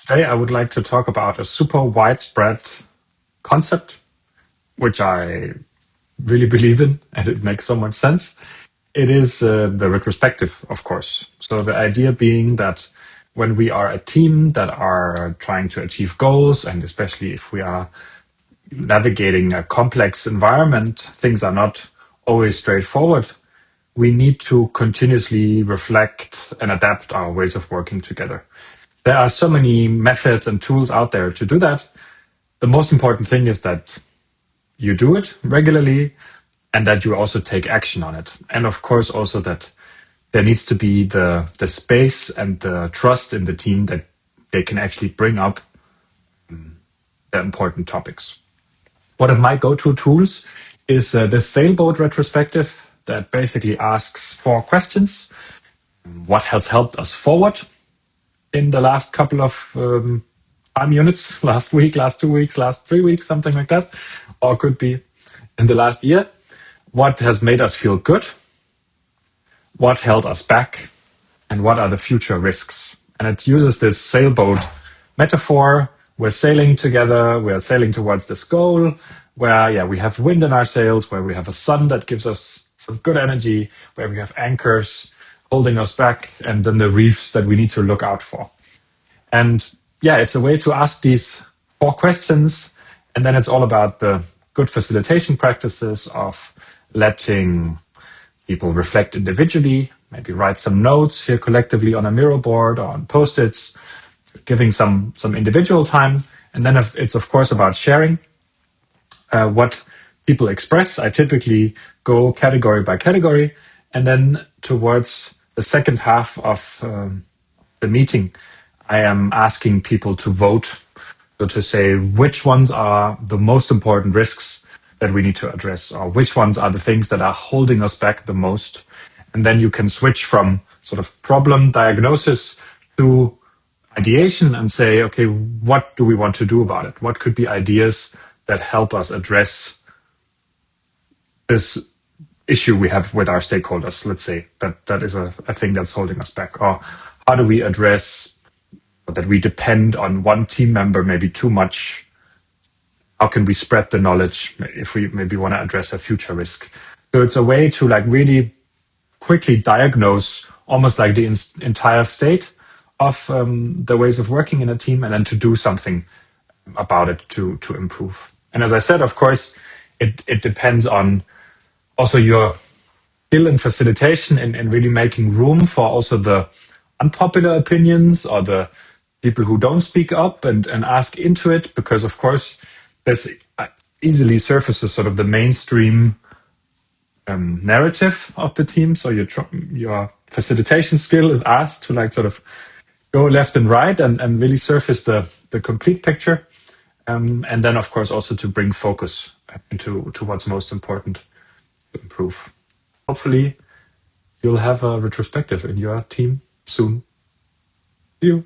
Today, I would like to talk about a super widespread concept, which I really believe in, and it makes so much sense. It is the retrospective, of course. So the idea being that when we are a team that are trying to achieve goals, and especially if we are navigating a complex environment, things are not always straightforward. We need to continuously reflect and adapt our ways of working together. There are so many methods and tools out there to do that. The most important thing is that you do it regularly and that you also take action on it. And of course, also that there needs to be the space and the trust in the team that they can actually bring up the important topics. One of my go-to tools is the Sailboat Retrospective that basically asks 4 questions. What has helped us forward in the last couple of time units, last week, last 2 weeks, last 3 weeks, something like that, or could be in the last year? What has made us feel good? What held us back? And what are the future risks? And it uses this sailboat metaphor. We're sailing together, we're sailing towards this goal where, we have wind in our sails, where we have a sun that gives us some good energy, where we have anchors holding us back, and then the reefs that we need to look out for. And it's a way to ask these 4 questions. And then it's all about the good facilitation practices of letting people reflect individually, maybe write some notes here collectively on a Miro board or on Post-its, giving some individual time. And then it's, of course, about sharing what people express. I typically go category by category. And then towards the second half of the meeting, I am asking people to vote, so to say which ones are the most important risks that we need to address, or which ones are the things that are holding us back the most. And then you can switch from sort of problem diagnosis to ideation and say, okay, what do we want to do about it? What could be ideas that help us address this issue we have with our stakeholders? Let's say that is a thing that's holding us back. Or how do we address that we depend on one team member maybe too much? How can we spread the knowledge if we maybe want to address a future risk? So it's a way to really quickly diagnose almost like the entire state of the ways of working in a team, and then to do something about it to improve. And as I said, of course, it depends on also your skill in facilitation and really making room for also the unpopular opinions or the people who don't speak up and ask into it, because of course this easily surfaces sort of the mainstream narrative of the team. So your facilitation skill is asked to sort of go left and right and really surface the complete picture. And then of course also to bring focus to what's most important to improve. Hopefully you'll have a retrospective in your team soon. See you.